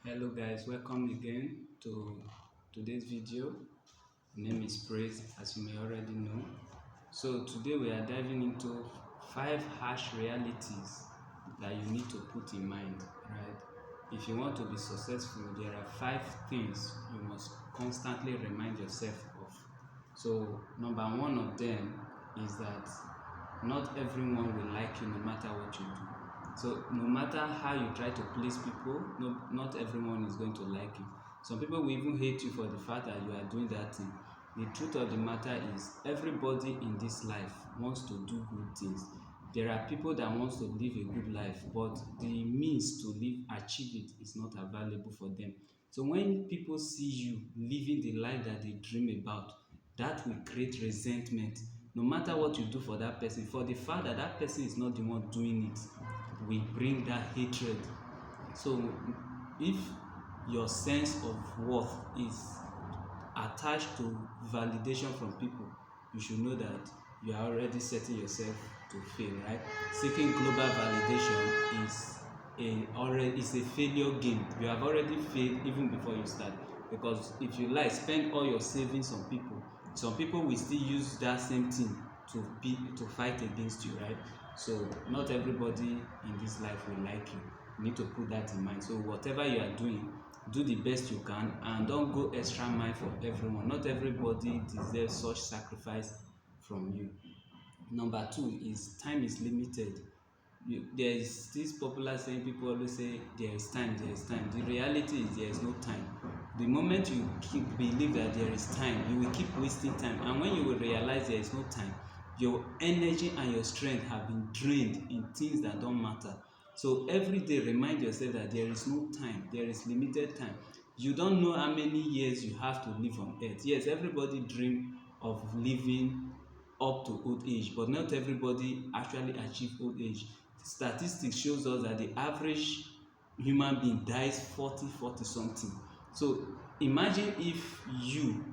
Hello guys, welcome again to today's video. My name is Praise, as you may already know. So today we are diving into 5 harsh realities that you need to put in mind, right? If you want to be successful, there are 5 things you must constantly remind yourself of. So number one of them is that not everyone will like you no matter what you do. So no matter how you try to please people, not everyone is going to like you. Some people will even hate you for the fact that you are doing that thing. The truth of the matter is everybody in this life wants to do good things. There are people that wants to live a good life, but the means to achieve it is not available for them. So when people see you living the life that they dream about, that will create resentment. No matter what you do for that person, for the fact that that person is not the one doing it, will bring that hatred. So if your sense of worth is attached to validation from people, you should know that you are already setting yourself to fail, right? Seeking global validation is a failure game. You have already failed even before you start, because if you spend all your savings on people, some people will still use that same thing to fight against you, right? So not everybody in this life will like you. You need to put that in mind. So whatever you are doing, do the best you can and don't go extra mile for everyone. Not everybody deserves such sacrifice from you. Number two is time is limited. There is this popular saying, people always say there is time, there is time. The reality is there is no time. The moment you believe that there is time, you will keep wasting time, and when you will realize there is no time, your energy and your strength have been drained in things that don't matter. So every day remind yourself that there is no time, there is limited time. You don't know how many years you have to live on earth. Yes, everybody dream of living up to old age, but not everybody actually achieve old age. Statistics shows us that the average human being dies 40 something. So imagine if you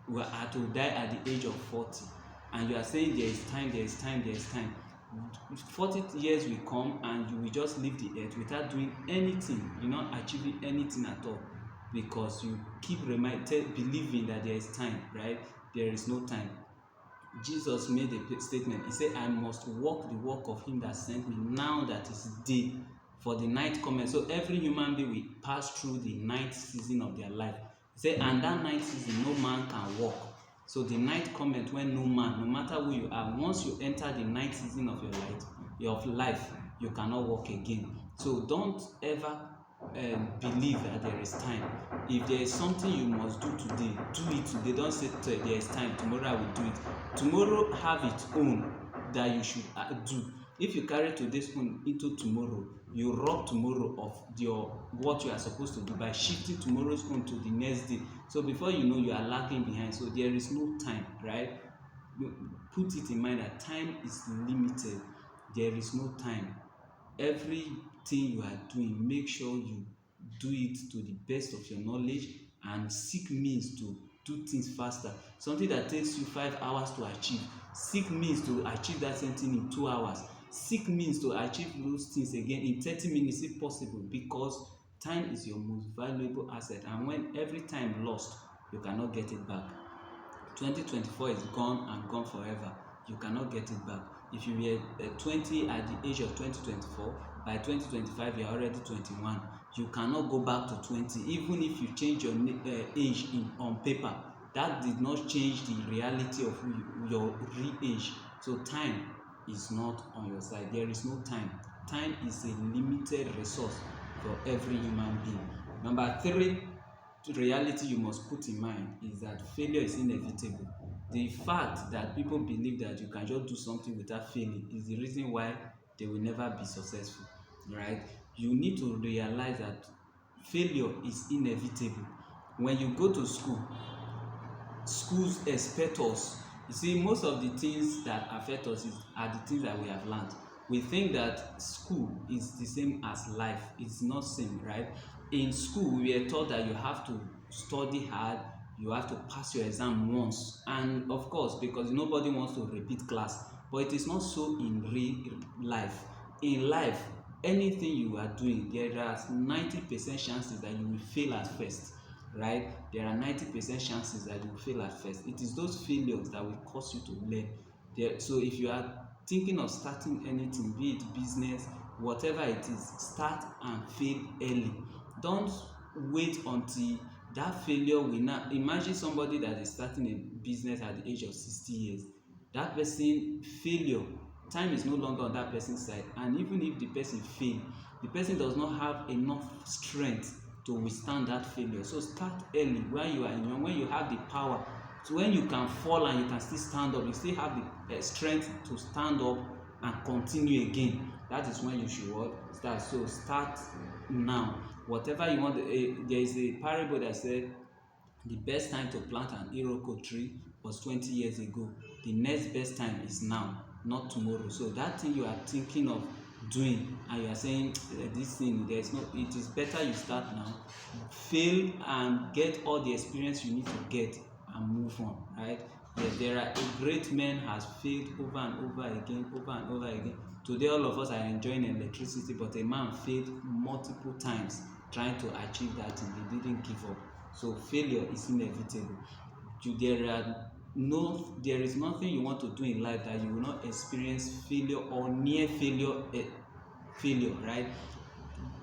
to die at the age of 40, and you are saying there is time, there is time, there is time. 40 years will come and you will just leave the earth without doing anything. You're not achieving anything at all, because you keep believing that there is time, right? There is no time. Jesus made a statement. He said, I must walk the walk of him that sent me now that is day, for the night cometh. So every human being will pass through the night season of their life. He said, and that night season no man can walk. So the night cometh when no man, no matter who you are, once you enter the night season of your life, you cannot walk again. So don't ever believe that there is time. If there is something you must do today, do it today. Don't say there is time, tomorrow I will do it. Tomorrow have its own that you should do. If you carry today's own into tomorrow, you rob tomorrow of what you are supposed to do by shifting tomorrow's own to the next day. So before you know, you are lagging behind. So there is no time, right? Put it in mind that time is limited. There is no time. Everything you are doing, make sure you do it to the best of your knowledge, and seek means to do things faster. Something that takes you 5 hours to achieve, seek means to achieve that same thing in 2 hours. Seek means to achieve those things again in 30 minutes if possible, because time is your most valuable asset, and when every time lost, you cannot get it back. 2024 is gone and gone forever. You cannot get it back. If you were 20 at the age of 2024, by 2025 you are already 21. You cannot go back to 20. Even if you change your age on paper, that did not change the reality of your real age. So time is not on your side. There is no time. Time is a limited resource for every human being. Number 3 reality you must put in mind is that failure is inevitable. The fact that people believe that you can just do something without failing is the reason why they will never be successful, right? You need to realize that failure is inevitable. When you go to school, schools expect us. You see, most of the things that affect us are the things that we have learned. We think that school is the same as life. It's not same, right? In school, we are taught that you have to study hard, you have to pass your exam once, and of course, because nobody wants to repeat class. But it is not so in real life. In life, anything you are doing, there are 90% chances that you will fail at first, right? There are 90% chances that you will fail at first. It is those failures that will cause you to learn. So if you are thinking of starting anything, be it business, whatever it is, start and fail early. Don't wait until that failure will now. Imagine somebody that is starting a business at the age of 60 years. That person failure, time is no longer on that person's side, and even if the person fail, the person does not have enough strength to withstand that failure. So start early when you are young, when you have the power. So when you can fall and you can still stand up, you still have the strength to stand up and continue again. That is when you should start. So start now. Whatever you want. There is a parable that said the best time to plant an iroko tree was 20 years ago. The next best time is now, not tomorrow. So that thing you are thinking of doing and you are saying this thing, there's no, it is better you start now, fail and get all the experience you need to get and move on, right? Yes, there are great men has failed over and over again. Today all of us are enjoying electricity, but a man failed multiple times trying to achieve that thing. He didn't give up. So failure is inevitable. There is nothing you want to do in life that you will not experience failure or near failure, right?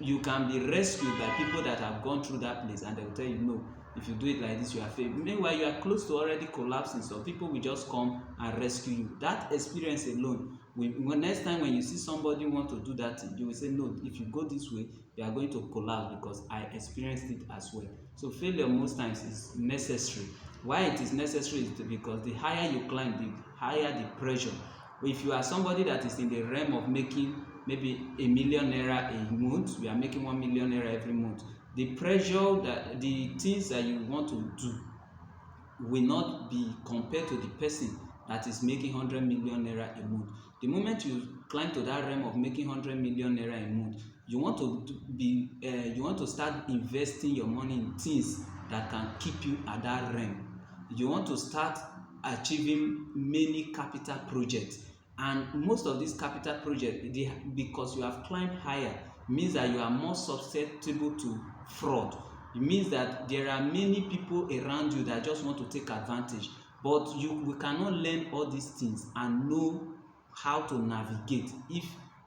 You can be rescued by people that have gone through that place, and they will tell you, no, if you do it like this, you are failing. Meanwhile, you are close to already collapsing, so people will just come and rescue you. That experience alone, next time when you see somebody want to do that thing, you will say, no, if you go this way, you are going to collapse because I experienced it as well. So failure most times is necessary. Why it is necessary is because the higher you climb, the higher the pressure. If you are somebody that is in the realm of making maybe ₦1 million a month, we are making ₦1 million every month, the pressure, that the things that you want to do will not be compared to the person that is making ₦100 million a month. The moment you climb to that realm of making ₦100 million a month, you want to start investing your money in things that can keep you at that realm. You want to start achieving many capital projects, and most of these capital projects, because you have climbed higher, means that you are more susceptible to fraud. It means that there are many people around you that just want to take advantage, but we cannot learn all these things and know how to navigate if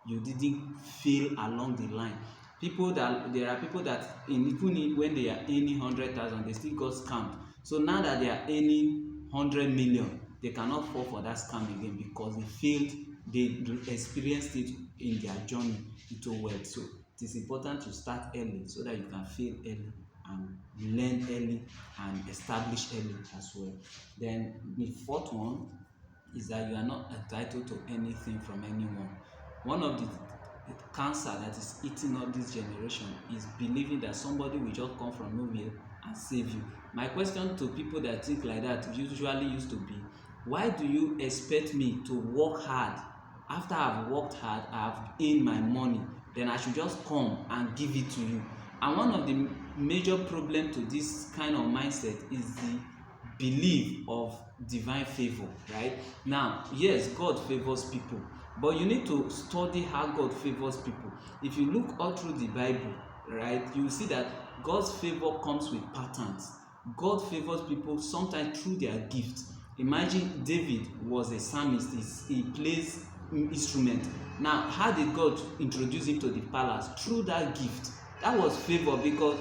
you didn't fail along the line. There are people that even when they are earning 100,000, they still got scammed. So now that they are earning 100 million, they cannot fall for that scam again because they failed. They experienced it in their journey into wealth. So it is important to start early so that you can fail early and learn early and establish early as well. Then the fourth one is that you are not entitled to anything from anyone. One of the cancer that is eating up this generation is believing that somebody will just come from nowhere and save you. My question to people that think like that usually used to be, why do you expect me to work hard? After I've worked hard, I've earned my money, then I should just come and give it to you. And one of the major problem to this kind of mindset is the belief of divine favor, right? Now, yes, God favors people, but you need to study how God favors people. If you look all through the Bible, right, you will see that God's favor comes with patterns. God favors people sometimes through their gifts. Imagine David was a psalmist. He plays instrument. Now, how did God introduce him to the palace? Through that gift. That was favor, because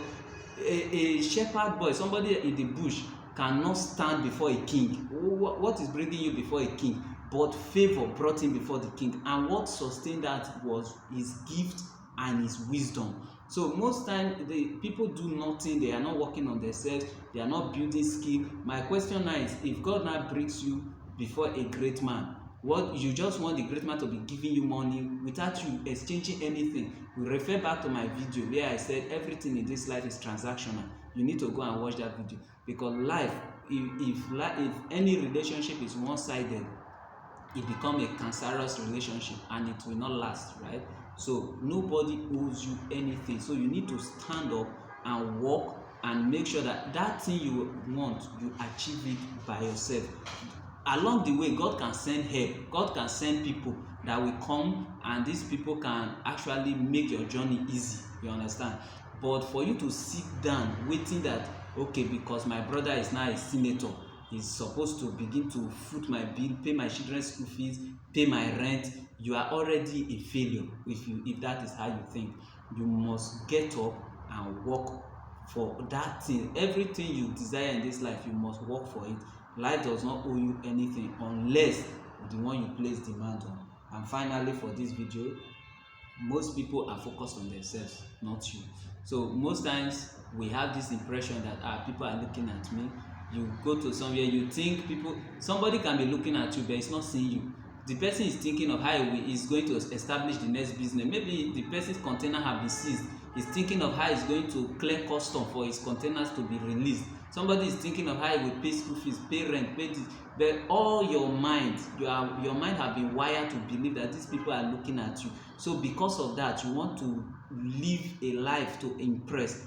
a shepherd boy, somebody in the bush, cannot stand before a king. What is bringing you before a king? But favor brought him before the king, and what sustained that was his gift and his wisdom. So most times the people do nothing, they are not working on themselves, they are not building skill. My question now is, if God now brings you before a great man, what you just want the great man to be giving you money without you exchanging anything? We refer back to my video where I said everything in this life is transactional. You need to go and watch that video, because life, if any relationship is one-sided, it becomes a cancerous relationship and it will not last, right? So nobody owes you anything. So you need to stand up and work and make sure that that thing you want, you achieve it by yourself. Along the way, God can send help. God can send people that will come, and these people can actually make your journey easy, you understand. But for you to sit down waiting that, okay, because my brother is now a senator, he's supposed to begin to foot my bill, pay my children's school fees, pay my rent, you are already a failure if that is how you think. You must get up and work for that thing. Everything you desire in this life, you must work for it. Life does not owe you anything unless the one you place demand on. And finally, for this video, most people are focused on themselves, not you. So most times we have this impression that people are looking at me. You go to somewhere, you think somebody can be looking at you, but it's not seeing you. The person is thinking of how he is going to establish the next business. Maybe the person's container has been seized. He's thinking of how he's going to clear custom for his containers to be released. Somebody is thinking of how he will pay school fees, pay rent, pay this. But all your mind, your mind have been wired to believe that these people are looking at you. So because of that, you want to live a life to impress,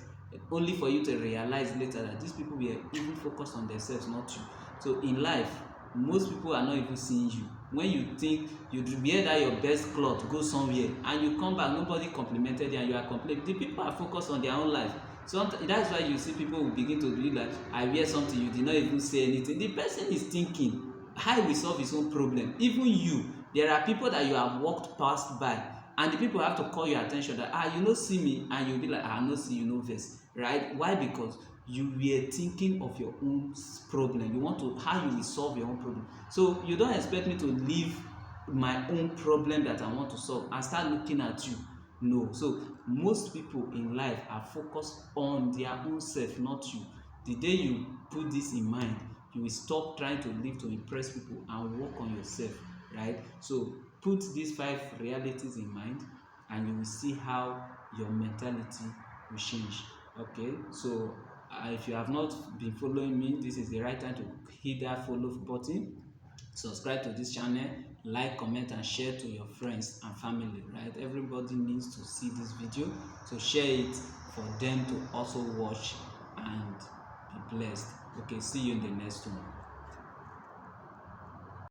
only for you to realize later that these people were even focused on themselves, not you. So in life, most people are not even seeing you. When you think you wear that your best cloth, go somewhere, and you come back, nobody complimented you, and you are complaining. The people are focused on their own life. So that's why you see people will begin to believe that I wear something, you did not even say anything. The person is thinking how he will solve his own problem. Even you, there are people that you have walked past by, and the people have to call your attention that you no see me, and you'll be like, no see you, no vex, right? Why? Because you were thinking of your own problem. You want to how you will solve your own problem. So you don't expect me to leave my own problem that I want to solve and start looking at you. No. So most people in life are focused on their own self, not you. The day you put this in mind, you will stop trying to live to impress people and work on yourself, right? So put these 5 realities in mind, and you will see how your mentality will change. Okay, so if you have not been following me, this is the right time to hit that follow button, subscribe to this channel, like, comment, and share to your friends and family, right? Everybody needs to see this video, so share it for them to also watch and be blessed. Okay, see you in the next one.